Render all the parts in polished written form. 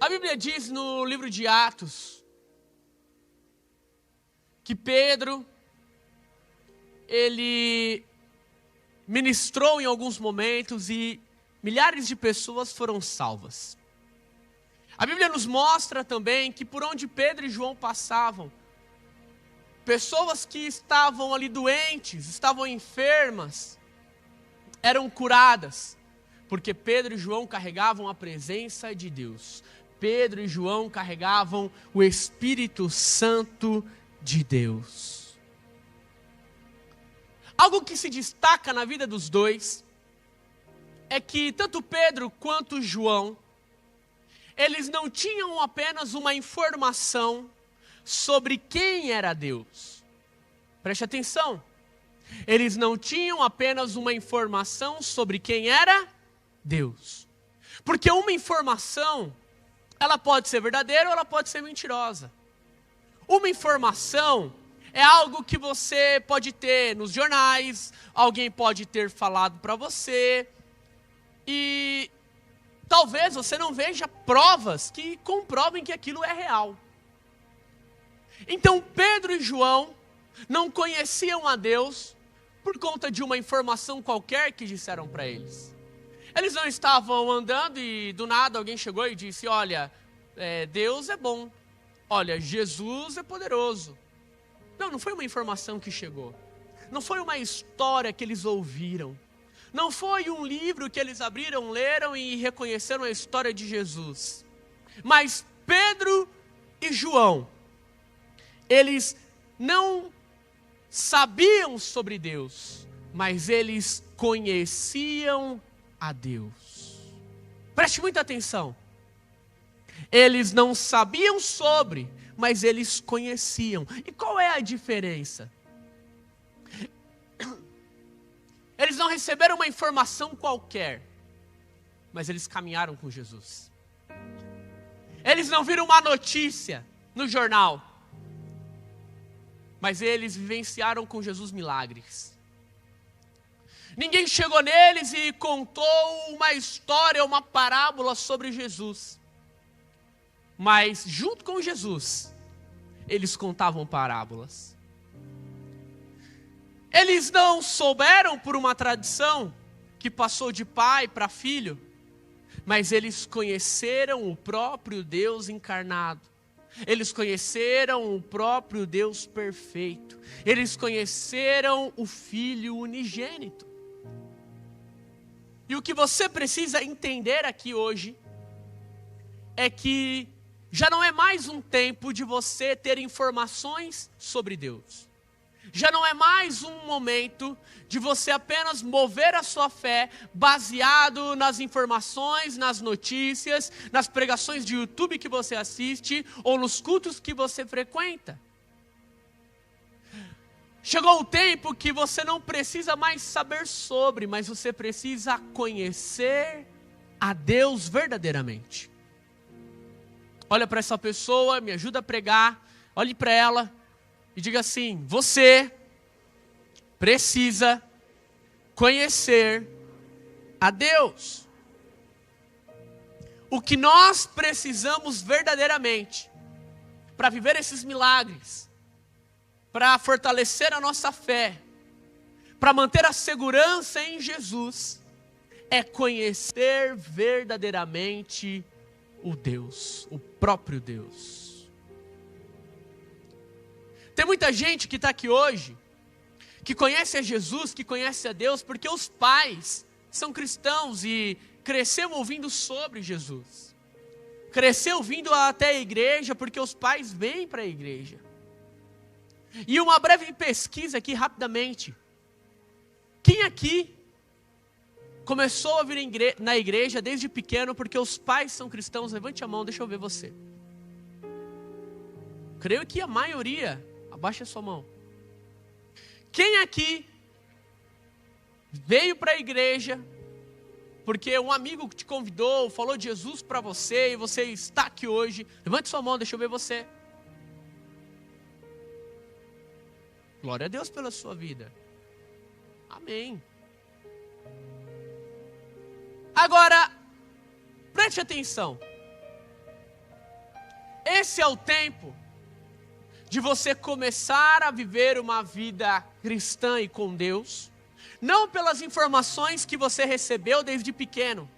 A Bíblia diz no livro de Atos que Pedro, ele ministrou em alguns momentos e milhares de pessoas foram salvas. A Bíblia nos mostra também que por onde Pedro e João passavam, pessoas que estavam ali doentes, estavam enfermas, eram curadas, porque Pedro e João carregavam a presença de Deus. Pedro e João carregavam o Espírito Santo de Deus. Algo que se destaca na vida dos dois é que tanto Pedro quanto João, eles não tinham apenas uma informação sobre quem era Deus. Preste atenção. Eles não tinham apenas uma informação sobre quem era Deus. Porque uma informação, ela pode ser verdadeira ou ela pode ser mentirosa. Uma informação é algo que você pode ter nos jornais, alguém pode ter falado para você, e talvez você não veja provas que comprovem que aquilo é real. Então Pedro e João não conheciam a Deus por conta de uma informação qualquer que disseram para eles. Eles não estavam andando e do nada alguém chegou e disse: olha, Deus é bom, olha, Jesus é poderoso. Não foi uma informação que chegou. Não foi uma história que eles ouviram. Não foi um livro que eles abriram, leram e reconheceram a história de Jesus. Mas Pedro e João, eles não sabiam sobre Deus, mas eles conheciam a Deus. Preste muita atenção. Eles não sabiam sobre, mas eles conheciam. E qual é a diferença? Eles não receberam uma informação qualquer, mas eles caminharam com Jesus. Eles não viram uma notícia no jornal, mas eles vivenciaram com Jesus milagres. Ninguém chegou neles e contou uma história, uma parábola sobre Jesus. Mas junto com Jesus, eles contavam parábolas. Eles não souberam por uma tradição que passou de pai para filho, mas eles conheceram o próprio Deus encarnado. Eles conheceram o próprio Deus perfeito. Eles conheceram o Filho unigênito. E o que você precisa entender aqui hoje é que já não é mais um tempo de você ter informações sobre Deus. Já não é mais um momento de você apenas mover a sua fé baseado nas informações, nas notícias, nas pregações de YouTube que você assiste ou nos cultos que você frequenta. Chegou o tempo que você não precisa mais saber sobre, mas você precisa conhecer a Deus verdadeiramente. Olha para essa pessoa, me ajuda a pregar, olhe para ela e diga assim: você precisa conhecer a Deus. O que nós precisamos verdadeiramente para viver esses milagres, para fortalecer a nossa fé, para manter a segurança em Jesus, é conhecer verdadeiramente o Deus, o próprio Deus. Tem muita gente que está aqui hoje, que conhece a Jesus, que conhece a Deus, porque os pais são cristãos e cresceu ouvindo sobre Jesus. Cresceu vindo até a igreja, porque os pais vêm para a igreja. E uma breve pesquisa aqui, rapidamente. Quem aqui começou a vir na igreja desde pequeno porque os pais são cristãos? Levante a mão, deixa eu ver você. Creio que a maioria. Abaixa a sua mão. Quem aqui veio para a igreja porque um amigo te convidou, falou de Jesus para você e você está aqui hoje? Levante sua mão, deixa eu ver você. Glória a Deus pela sua vida. Amém. Agora, preste atenção. Esse é o tempo de você começar a viver uma vida cristã e com Deus, não pelas informações que você recebeu desde pequeno,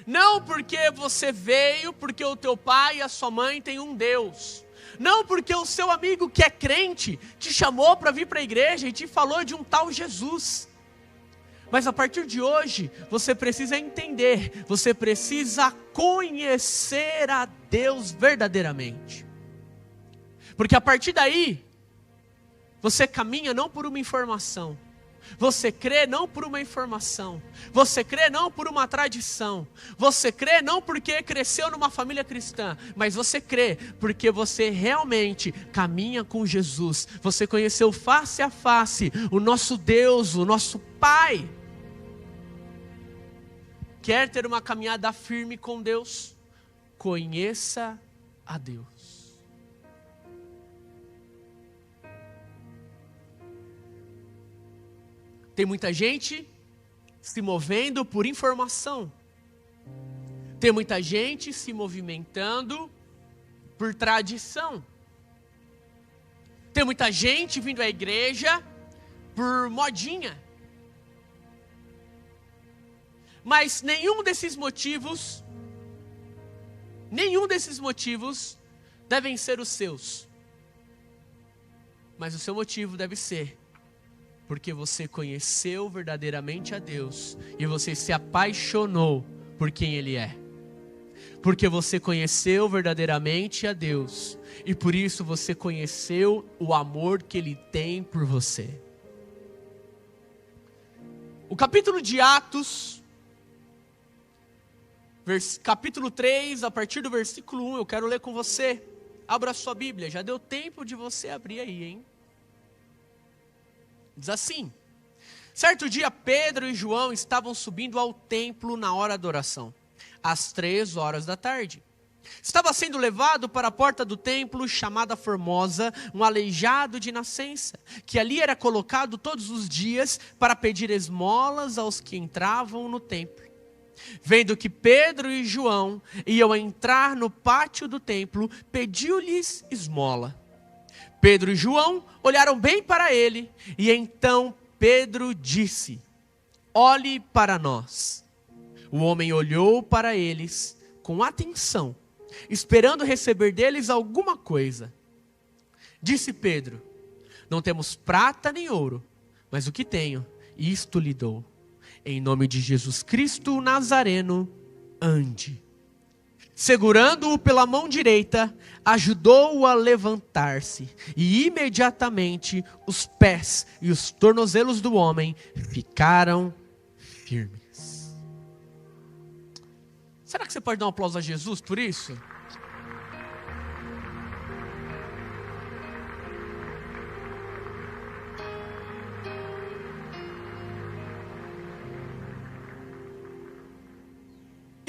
não porque você veio, porque o teu pai e a sua mãe têm um Deus, não porque o seu amigo que é crente te chamou para vir para a igreja e te falou de um tal Jesus. Mas a partir de hoje, você precisa entender, você precisa conhecer a Deus verdadeiramente. Porque a partir daí, você caminha não por uma informação, você crê não por uma informação, você crê não por uma tradição, você crê não porque cresceu numa família cristã, mas você crê porque você realmente caminha com Jesus, você conheceu face a face o nosso Deus, o nosso Pai. Quer ter uma caminhada firme com Deus? Conheça a Deus. Tem muita gente se movendo por informação. Tem muita gente se movimentando por tradição. Tem muita gente vindo à igreja por modinha. Mas nenhum desses motivos devem ser os seus. Mas o seu motivo deve ser porque você conheceu verdadeiramente a Deus e você se apaixonou por quem Ele é. Porque você conheceu verdadeiramente a Deus e por isso você conheceu o amor que Ele tem por você. O capítulo de Atos, capítulo 3, a partir do versículo 1, eu quero ler com você. Abra a sua Bíblia, já deu tempo de você abrir aí, hein? Diz assim: certo dia Pedro e João estavam subindo ao templo na hora da oração, às 3 horas da tarde. Estava sendo levado para a porta do templo, chamada Formosa, um aleijado de nascença, que ali era colocado todos os dias para pedir esmolas aos que entravam no templo. Vendo que Pedro e João iam entrar no pátio do templo, pediu-lhes esmola. Pedro e João olharam bem para ele, e então Pedro disse: olhe para nós. O homem olhou para eles com atenção, esperando receber deles alguma coisa. Disse Pedro: não temos prata nem ouro, mas o que tenho, isto lhe dou. Em nome de Jesus Cristo o Nazareno, ande. Segurando-o pela mão direita, ajudou-o a levantar-se, e imediatamente os pés e os tornozelos do homem ficaram firmes. Será que você pode dar um aplauso a Jesus por isso?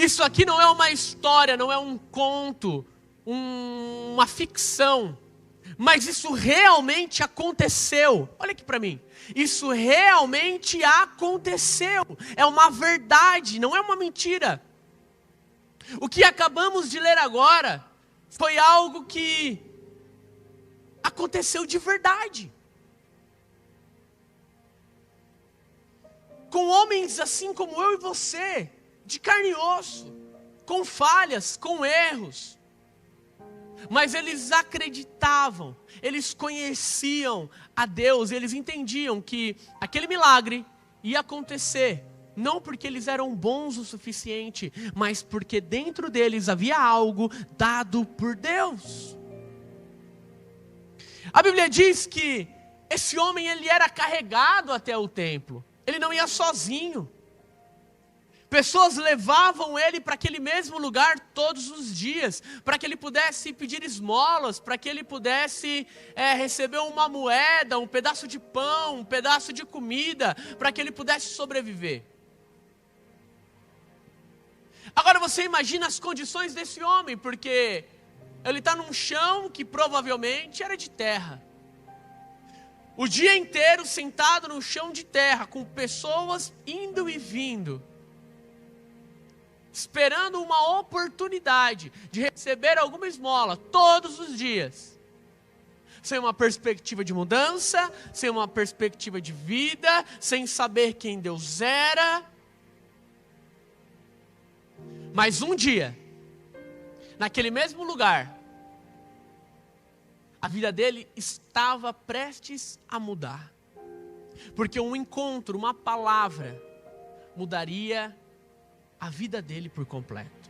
Isso aqui não é uma história, não é um conto, uma ficção, mas isso realmente aconteceu. Olha aqui para mim, isso realmente aconteceu, é uma verdade, não é uma mentira. O que acabamos de ler agora foi algo que aconteceu de verdade. Com homens assim como eu e você, de carne e osso, com falhas, com erros. Mas eles acreditavam, eles conheciam a Deus, eles entendiam que aquele milagre ia acontecer, não porque eles eram bons o suficiente, mas porque dentro deles havia algo dado por Deus. A Bíblia diz que esse homem ele era carregado até o templo, ele não ia sozinho. Pessoas levavam ele para aquele mesmo lugar todos os dias, para que ele pudesse pedir esmolas, para que ele pudesse receber uma moeda, um pedaço de pão, um pedaço de comida, para que ele pudesse sobreviver. Agora você imagina as condições desse homem, porque ele está num chão que provavelmente era de terra. O dia inteiro sentado num chão de terra, com pessoas indo e vindo. esperando uma oportunidade de receber alguma esmola todos os dias, sem uma perspectiva de mudança, sem uma perspectiva de vida, sem saber quem Deus era. Mas um dia, naquele mesmo lugar, a vida dele estava prestes a mudar. Porque um encontro, uma palavra, mudaria a vida dele por completo.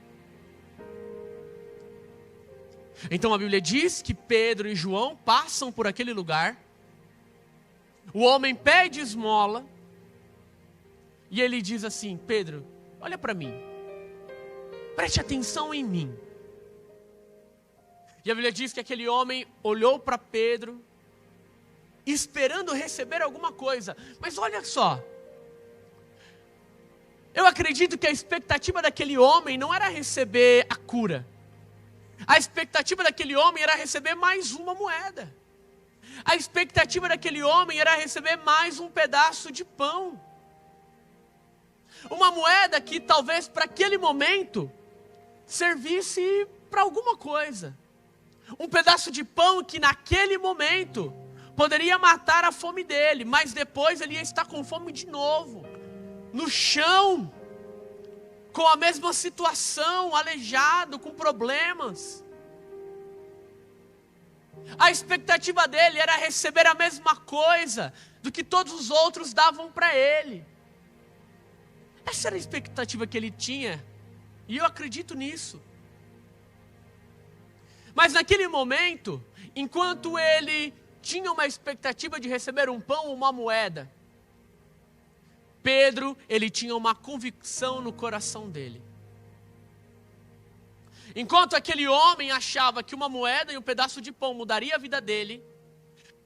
Então a Bíblia diz que Pedro e João passam por aquele lugar. O homem pede esmola. E ele diz assim: Pedro, olha para mim. Preste atenção em mim. E a Bíblia diz que aquele homem olhou para Pedro, esperando receber alguma coisa. Mas olha só. Eu acredito que a expectativa daquele homem não era receber a cura. A expectativa daquele homem era receber mais uma moeda. A expectativa daquele homem era receber mais um pedaço de pão. Uma moeda que talvez para aquele momento servisse para alguma coisa. Um pedaço de pão que naquele momento poderia matar a fome dele, mas depois ele ia estar com fome de novo. No chão, com a mesma situação, aleijado, com problemas. A expectativa dele era receber a mesma coisa do que todos os outros davam para ele. Essa era a expectativa que ele tinha, e eu acredito nisso. Mas naquele momento, enquanto ele tinha uma expectativa de receber um pão ou uma moeda, Pedro, ele tinha uma convicção no coração dele. Enquanto aquele homem achava que uma moeda e um pedaço de pão mudaria a vida dele,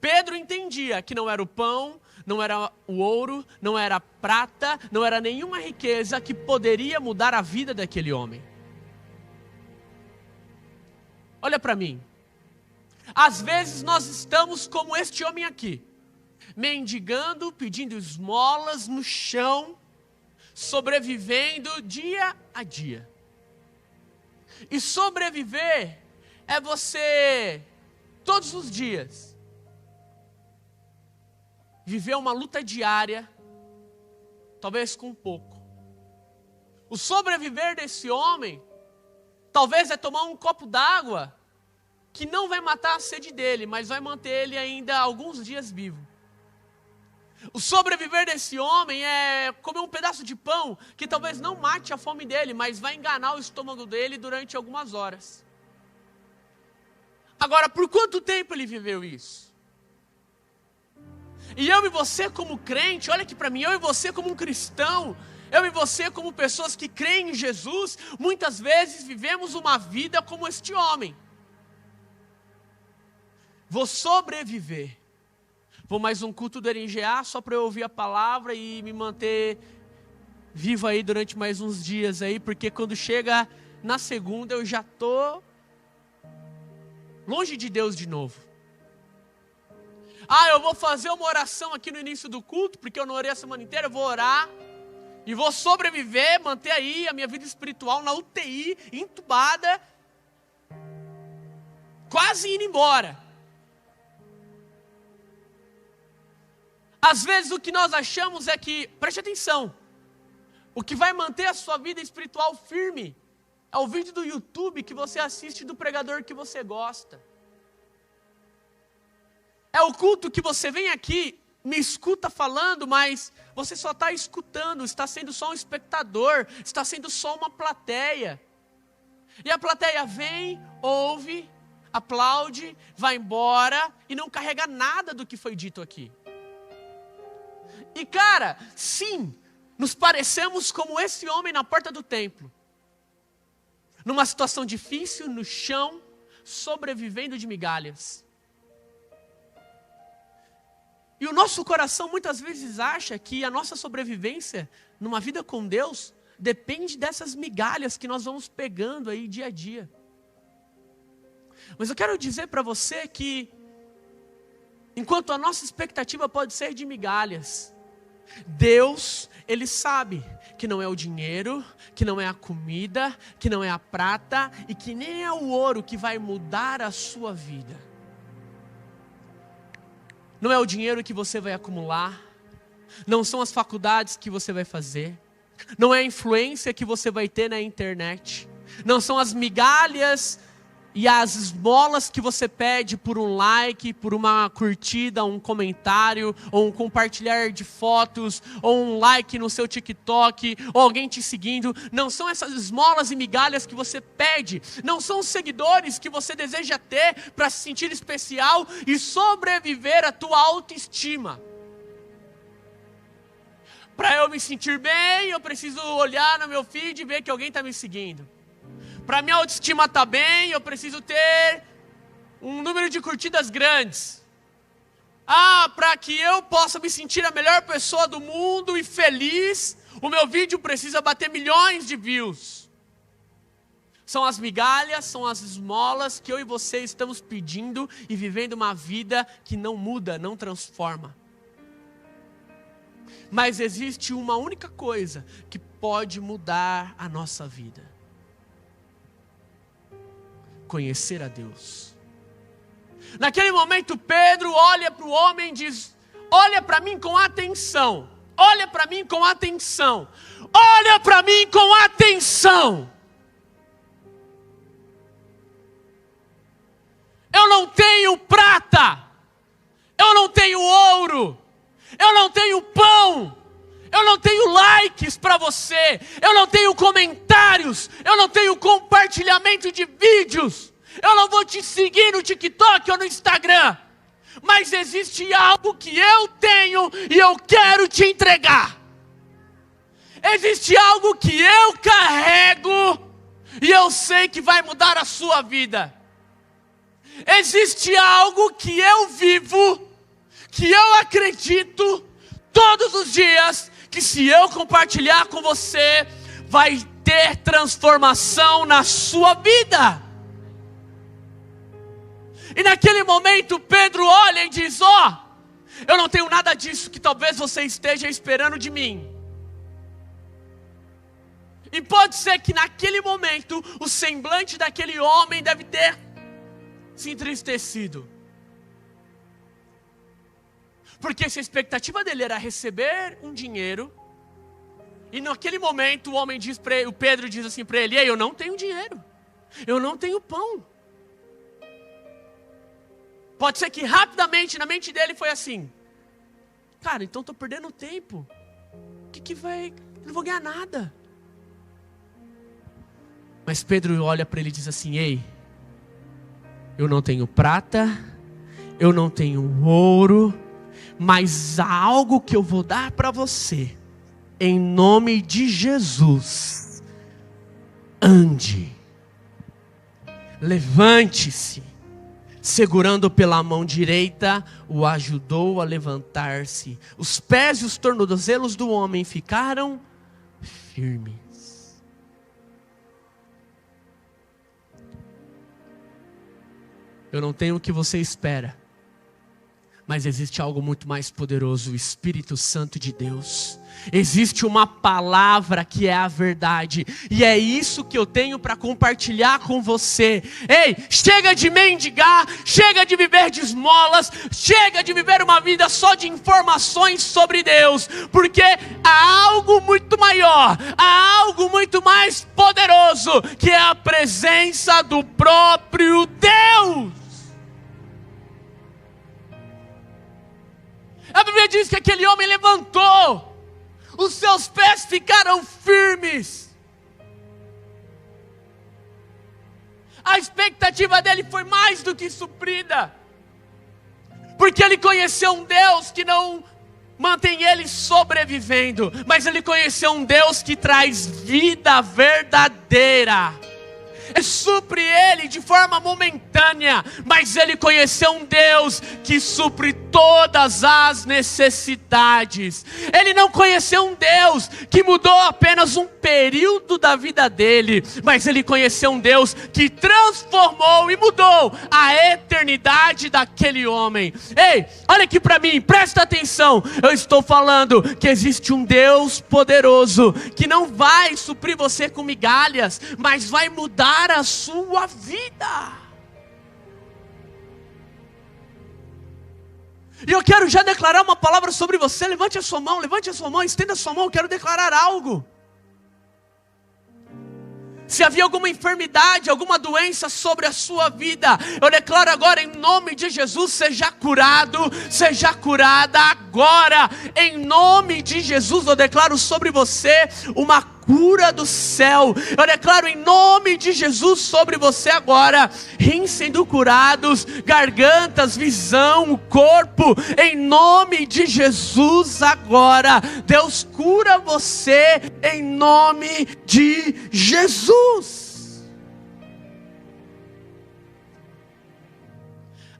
Pedro entendia que não era o pão, não era o ouro, não era a prata, não era nenhuma riqueza que poderia mudar a vida daquele homem. Olha para mim. Às vezes nós estamos como este homem aqui, mendigando, pedindo esmolas no chão, sobrevivendo dia a dia. E sobreviver é você, todos os dias, viver uma luta diária, talvez com pouco. O sobreviver desse homem, talvez é tomar um copo d'água, que não vai matar a sede dele, mas vai manter ele ainda alguns dias vivo. O sobreviver desse homem é comer um pedaço de pão que talvez não mate a fome dele, mas vai enganar o estômago dele durante algumas horas. Agora, por quanto tempo ele viveu isso? E eu e você como crente, olha aqui para mim, eu e você como um cristão, eu e você como pessoas que creem em Jesus, muitas vezes vivemos uma vida como este homem. Vou sobreviver. Vou mais um culto do RNGA só para eu ouvir a palavra e me manter vivo aí durante mais uns dias aí, porque quando chega na segunda eu já estou longe de Deus de novo. Eu vou fazer uma oração aqui no início do culto, porque eu não orei a semana inteira, eu vou orar e vou sobreviver, manter aí a minha vida espiritual na UTI, entubada, quase indo embora. Às vezes o que nós achamos é que, preste atenção, o que vai manter a sua vida espiritual firme é o vídeo do YouTube que você assiste do pregador que você gosta. É o culto que você vem aqui, me escuta falando, mas você só está escutando, está sendo só um espectador, está sendo só uma plateia. E a plateia vem, ouve, aplaude, vai embora e não carrega nada do que foi dito aqui. E cara, sim, nos parecemos como esse homem na porta do templo. Numa situação difícil, no chão, sobrevivendo de migalhas. E o nosso coração muitas vezes acha que a nossa sobrevivência numa vida com Deus depende dessas migalhas que nós vamos pegando aí dia a dia. Mas eu quero dizer para você que, enquanto a nossa expectativa pode ser de migalhas, Deus, Ele sabe que não é o dinheiro, que não é a comida, que não é a prata e que nem é o ouro que vai mudar a sua vida. Não é o dinheiro que você vai acumular, não são as faculdades que você vai fazer, não é a influência que você vai ter na internet, não são as migalhas e as esmolas que você pede por um like, por uma curtida, um comentário, ou um compartilhar de fotos, ou um like no seu TikTok, ou alguém te seguindo. Não são essas esmolas e migalhas que você pede, não são os seguidores que você deseja ter para se sentir especial e sobreviver à tua autoestima. Para eu me sentir bem, eu preciso olhar no meu feed e ver que alguém está me seguindo. Para minha autoestima estar bem, eu preciso ter um número de curtidas grandes. Para que eu possa me sentir a melhor pessoa do mundo e feliz, o meu vídeo precisa bater milhões de views. São as migalhas, são as esmolas que eu e você estamos pedindo e vivendo uma vida que não muda, não transforma. Mas existe uma única coisa que pode mudar a nossa vida: conhecer a Deus. Naquele momento Pedro olha para o homem e diz: olha para mim com atenção, olha para mim com atenção, olha para mim com atenção. Eu não tenho prata, eu não tenho ouro, eu não tenho pão, eu não tenho likes para você, eu não tenho comentários, eu não tenho compartilhamento de vídeos, eu não vou te seguir no TikTok ou no Instagram, mas existe algo que eu tenho e eu quero te entregar. Existe algo que eu carrego e eu sei que vai mudar a sua vida. Existe algo que eu vivo, que eu acredito todos os dias, que se eu compartilhar com você, vai ter transformação na sua vida. E naquele momento Pedro olha e diz: eu não tenho nada disso que talvez você esteja esperando de mim. E pode ser que naquele momento o semblante daquele homem deve ter se entristecido. Porque se a expectativa dele era receber um dinheiro, e naquele momento o Pedro diz assim para ele: ei, eu não tenho dinheiro, eu não tenho pão. Pode ser que rapidamente na mente dele foi assim: cara, então estou perdendo tempo, não vou ganhar nada. Mas Pedro olha para ele e diz assim: ei, eu não tenho prata, eu não tenho ouro, mas há algo que eu vou dar para você, em nome de Jesus. Ande, levante-se. Segurando pela mão direita, o ajudou a levantar-se. Os pés e os tornozelos do homem ficaram firmes. Eu não tenho o que você espera, mas existe algo muito mais poderoso: o Espírito Santo de Deus. Existe uma palavra que é a verdade, e é isso que eu tenho para compartilhar com você. Ei, chega de mendigar, chega de viver de esmolas, chega de viver uma vida só de informações sobre Deus, porque há algo muito maior, há algo muito mais poderoso, que é a presença do próprio Deus. A Bíblia diz que aquele homem levantou, os seus pés ficaram firmes. A expectativa dele foi mais do que suprida, porque ele conheceu um Deus que não mantém ele sobrevivendo, mas ele conheceu um Deus que traz vida verdadeira. Ele supre ele de forma momentânea, mas ele conheceu um Deus que supre todas as necessidades. Ele não conheceu um Deus que mudou apenas um período da vida dele, mas ele conheceu um Deus que transformou e mudou a eternidade daquele homem. Ei, olha aqui para mim, presta atenção. Eu estou falando que existe um Deus poderoso que não vai suprir você com migalhas, mas vai mudar a sua vida. E eu quero já declarar uma palavra sobre você. Levante a sua mão, estenda a sua mão. Eu quero declarar algo. Se havia alguma enfermidade, alguma doença sobre a sua vida, eu declaro agora em nome de Jesus, seja curado, seja curada agora. Em nome de Jesus eu declaro sobre você uma cura do céu. Eu declaro em nome de Jesus sobre você agora, rins sendo curados, gargantas, visão, corpo, em nome de Jesus agora. Deus cura você em nome de Jesus.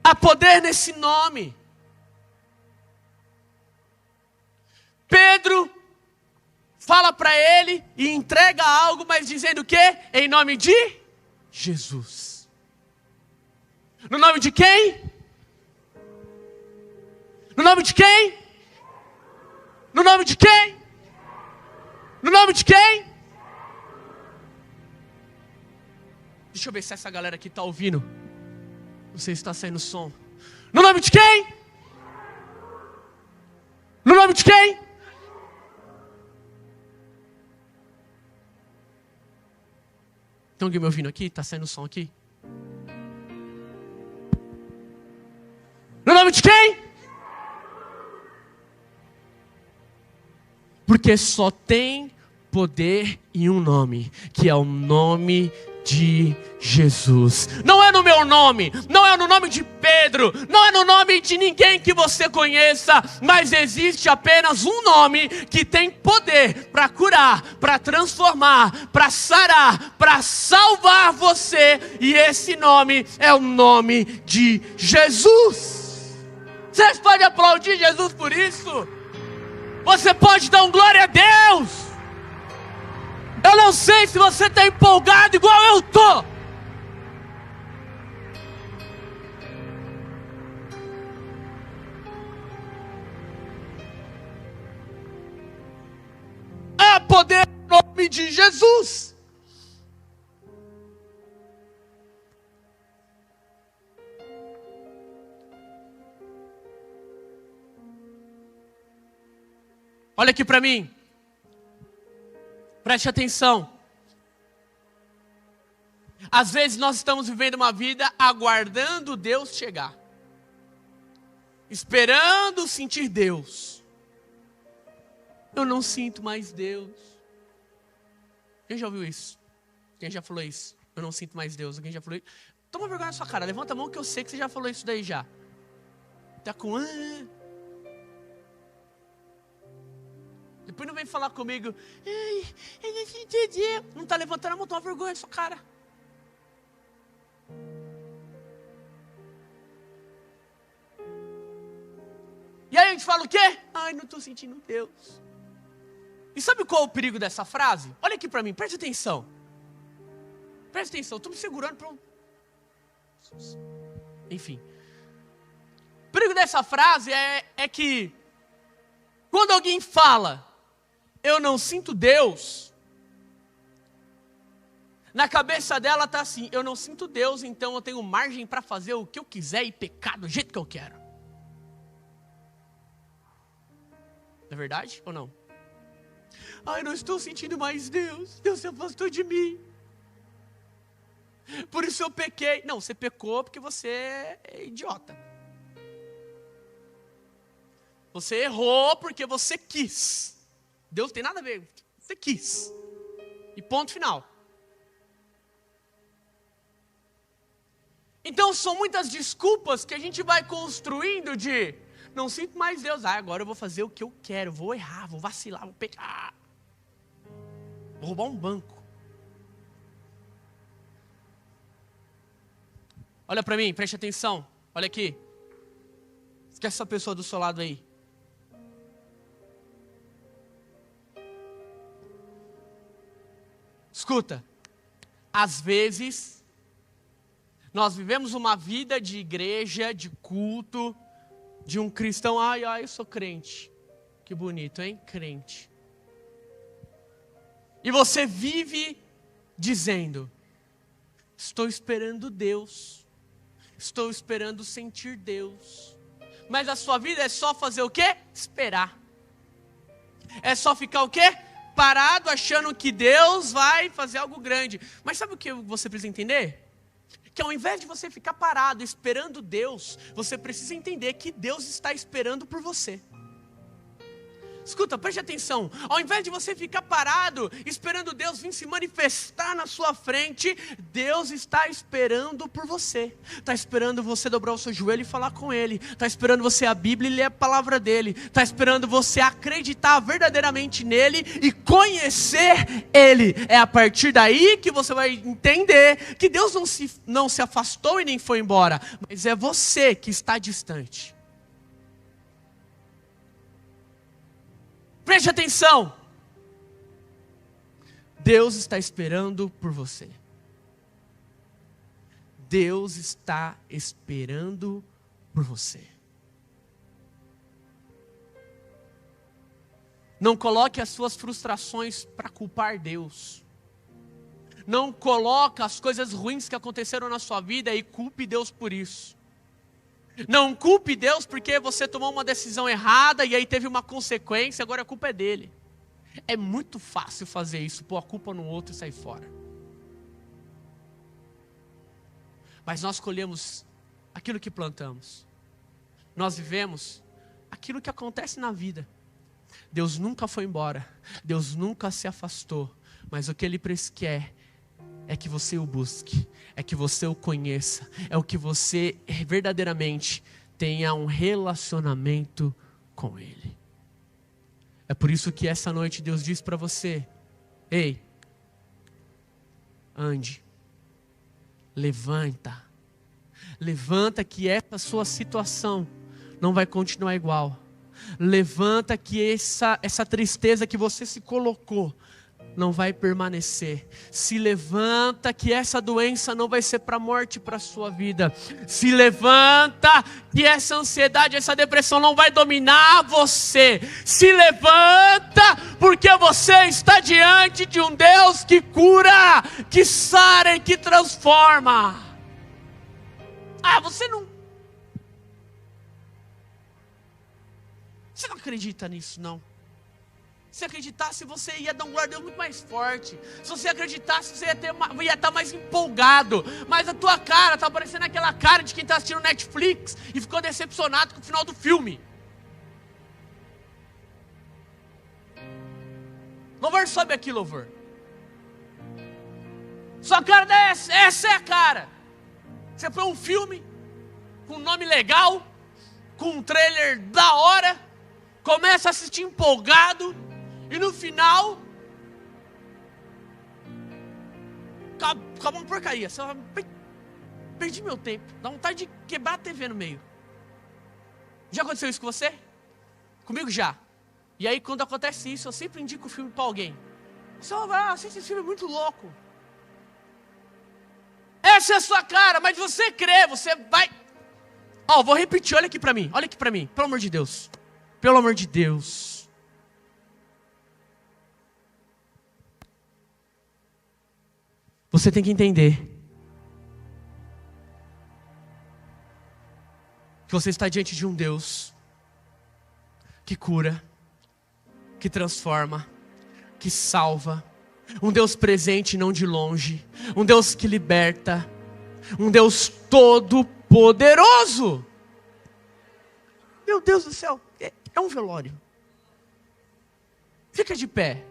Há poder nesse nome. Pedro fala para ele e entrega algo, mas dizendo o quê? Em nome de Jesus. No nome de quem? No nome de quem? No nome de quem? No nome de quem? Deixa eu ver se essa galera aqui está ouvindo. Não sei se está saindo som. No nome de quem? No nome de quem? Tem alguém me ouvindo aqui? Está saindo som aqui? No nome de quem? Porque só tem poder em um nome, que é o nome de Jesus. Não é no meu nome, não é no nome de Pedro, não é no nome de ninguém que você conheça, mas existe apenas um nome que tem poder para curar, para transformar, para sarar, para salvar você, e esse nome é o nome de Jesus. Vocês podem aplaudir Jesus por isso? Você pode dar um glória a Deus? Eu não sei se você está empolgado igual eu estou. Há poder no nome de Jesus. Olha aqui para mim. Preste atenção. Às vezes nós estamos vivendo uma vida aguardando Deus chegar, esperando sentir Deus. Eu não sinto mais Deus. Quem já ouviu isso? Quem já falou isso? Eu não sinto mais Deus. Quem já falou isso? Toma vergonha na sua cara. Levanta a mão que eu sei que você já falou isso daí já. Tá com... Depois não vem falar comigo. Ai, eu não sinto Deus. Não está levantando a mão, toma vergonha na sua cara. E aí a gente fala o quê? Ai, não estou sentindo Deus. E sabe qual é o perigo dessa frase? Olha aqui para mim, preste atenção. Preste atenção, estou me segurando para um... Enfim. O perigo dessa frase é que quando alguém fala, eu não sinto Deus, na cabeça dela está assim, eu não sinto Deus, então eu tenho margem para fazer o que eu quiser e pecar do jeito que eu quero. Não é verdade ou não? Ai, não estou sentindo mais Deus. Deus se afastou de mim. Por isso eu pequei. Não, você pecou porque você é idiota. Você errou porque você quis. Deus tem nada a ver. Você quis. E ponto final. Então são muitas desculpas que a gente vai construindo de... Não sinto mais Deus. Ah, agora eu vou fazer o que eu quero. Vou errar, vou vacilar, vou pecar. Vou roubar um banco. Olha para mim, preste atenção. Olha aqui. Esquece essa pessoa do seu lado aí. Escuta. Às vezes, nós vivemos uma vida de igreja, de culto, de um cristão. Ai, eu sou crente. Que bonito, hein? Crente. E você vive dizendo: estou esperando Deus. Estou esperando sentir Deus. Mas a sua vida é só fazer o quê? Esperar. É só ficar o quê? Parado achando que Deus vai fazer algo grande. Mas sabe o que você precisa entender? Que ao invés de você ficar parado esperando Deus, você precisa entender que Deus está esperando por você. Escuta, preste atenção. Ao invés de você ficar parado, esperando Deus vir se manifestar na sua frente, Deus está esperando por você. Está esperando você dobrar o seu joelho e falar com Ele. Está esperando você a Bíblia e ler a palavra dEle. Está esperando você acreditar verdadeiramente nele e conhecer Ele. É a partir daí que você vai entender que Deus não se afastou e nem foi embora, mas é você que está distante. Preste atenção. Deus está esperando por você. Deus está esperando por você. Não coloque as suas frustrações para culpar Deus. Não coloque as coisas ruins que aconteceram na sua vida e culpe Deus por isso. Não culpe Deus porque você tomou uma decisão errada e aí teve uma consequência, agora a culpa é dele. É muito fácil fazer isso, pôr a culpa no outro e sair fora. Mas nós colhemos aquilo que plantamos. Nós vivemos aquilo que acontece na vida. Deus nunca foi embora, Deus nunca se afastou, mas o que Ele quer é que você o busque, é que você o conheça, é o que você verdadeiramente tenha um relacionamento com Ele. É por isso que essa noite Deus diz para você: ei, ande, levanta que essa sua situação não vai continuar igual. Levanta que essa tristeza que você se colocou não vai permanecer. Se levanta que essa doença não vai ser para a morte, para a sua vida. Se levanta que essa ansiedade, essa depressão não vai dominar você. Se levanta porque você está diante de um Deus que cura, que sara e que transforma. Você não acredita nisso, não? Se acreditasse, você ia dar um glória a Deus muito mais forte. Se você acreditasse, você ia estar mais empolgado. Mas a tua cara está parecendo aquela cara de quem está assistindo Netflix e ficou decepcionado com o final do filme. Louvor, sobe aqui, louvor. Sua cara essa é a cara. Você põe um filme com um nome legal, com um trailer da hora, começa a assistir empolgado. E no final, acabou uma porcaria. Você fala: perdi meu tempo. Dá vontade de quebrar a TV no meio. Já aconteceu isso com você? Comigo já. E aí quando acontece isso, eu sempre indico o filme para alguém. Você vai assistir esse filme, é muito louco. Essa é a sua cara, mas você crê, você vai... vou repetir, olha aqui para mim, pelo amor de Deus. Pelo amor de Deus. Você tem que entender que você está diante de um Deus que cura, que transforma, que salva, um Deus presente e não de longe, um Deus que liberta, um Deus todo poderoso. Meu Deus do céu, é um velório. Fica de pé.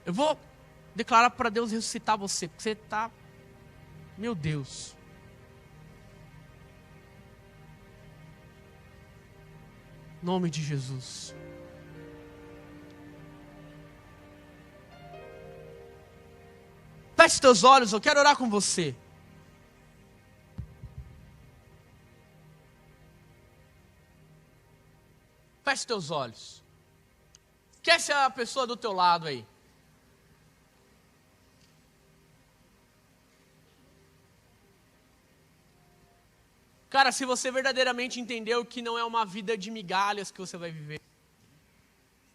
Eu vou declarar para Deus ressuscitar você, porque você está... Meu Deus. Em nome de Jesus. Feche teus olhos, eu quero orar com você. Feche teus olhos. Esquece a pessoa do teu lado aí. Cara, se você verdadeiramente entendeu que não é uma vida de migalhas que você vai viver,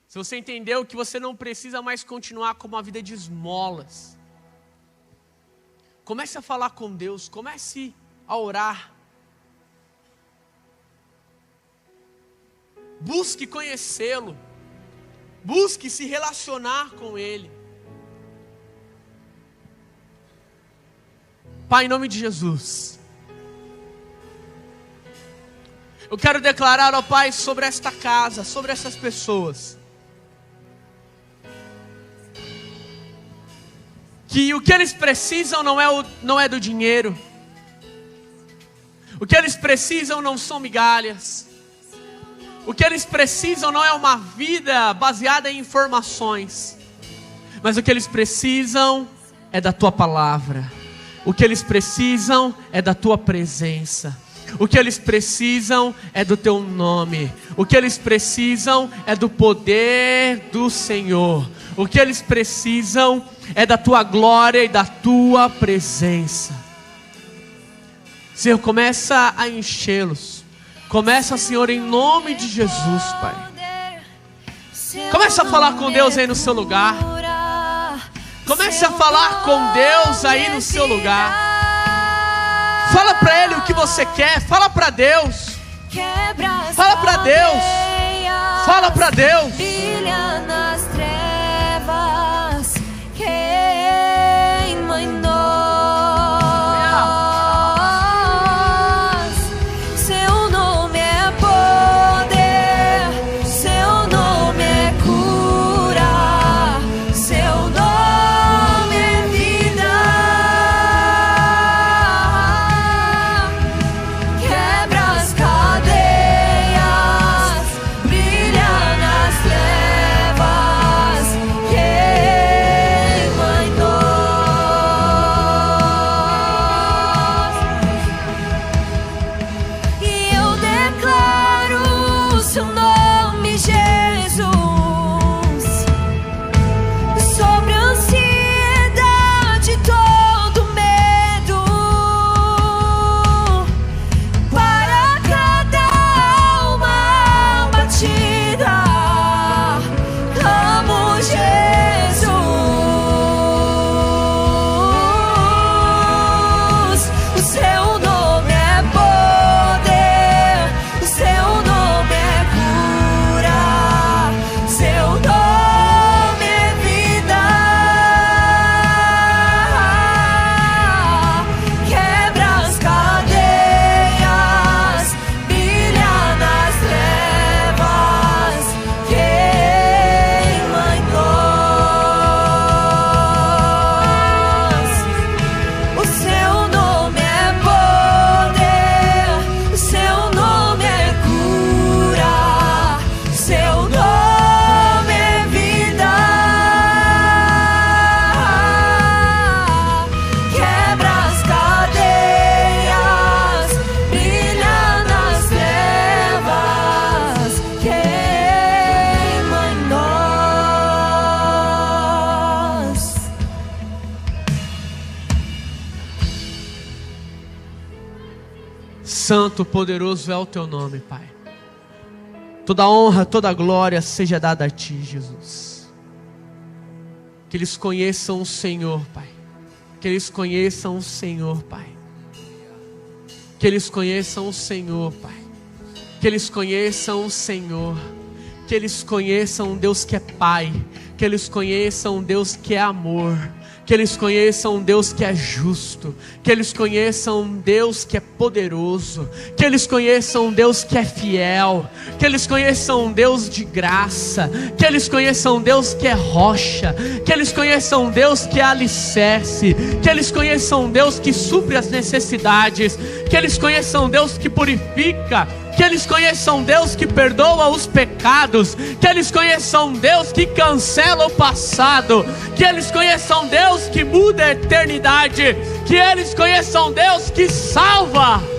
se você entendeu que você não precisa mais continuar com uma vida de esmolas, comece a falar com Deus, comece a orar. Busque conhecê-lo, busque se relacionar com Ele. Pai, em nome de Jesus, eu quero declarar, ó Pai, sobre esta casa, sobre essas pessoas, que o que eles precisam não é do dinheiro, o que eles precisam não são migalhas, o que eles precisam não é uma vida baseada em informações, mas o que eles precisam é da Tua palavra, o que eles precisam é da Tua presença, o que eles precisam é do Teu nome, o que eles precisam é do poder do Senhor, o que eles precisam é da Tua glória e da Tua presença. Senhor, começa a enchê-los, começa, Senhor, em nome de Jesus, Pai. Começa a falar com Deus aí no seu lugar, comece a falar com Deus aí no seu lugar. Fala para Ele o que você quer, fala para Deus, fala para Deus, fala para Deus. Brilha nas trevas, queima em nós. Seu nome é poder, Seu nome é cura, Seu nome é vida. Quebra as cadeias, brilha nas trevas, queima em nós. E eu declaro o Seu nome, Jesus, sobre a ansiedade, todo medo, para cada alma abatida, clamo Jesus. O Seu nome é poder, o Seu nome é cura, Seu nome é vida. Quebra as cadeias, brilha nas trevas, queima em nós. O Seu nome é poder, o Seu nome é cura, Seu nome é vida. Quebra as cadeias, brilha nas trevas, queima em nós. Santo, poderoso é o Teu nome, Pai. Toda honra, toda glória seja dada a Ti, Jesus. Que eles conheçam o Senhor, Pai. Que eles conheçam o Senhor, Pai. Que eles conheçam o Senhor, Pai. Que eles conheçam o Senhor. Que eles conheçam um Deus que é Pai. Que eles conheçam um Deus que é amor. Que eles conheçam um Deus que é justo. Que eles conheçam um Deus que é poderoso. Que eles conheçam um Deus que é fiel. Que eles conheçam um Deus de graça. Que eles conheçam um Deus que é rocha. Que eles conheçam um Deus que é alicerce. Que eles conheçam um Deus que supre as necessidades. Que eles conheçam um Deus que purifica que eles conheçam Deus que perdoa os pecados, que eles conheçam Deus que cancela o passado, que eles conheçam Deus que muda a eternidade, que eles conheçam Deus que salva.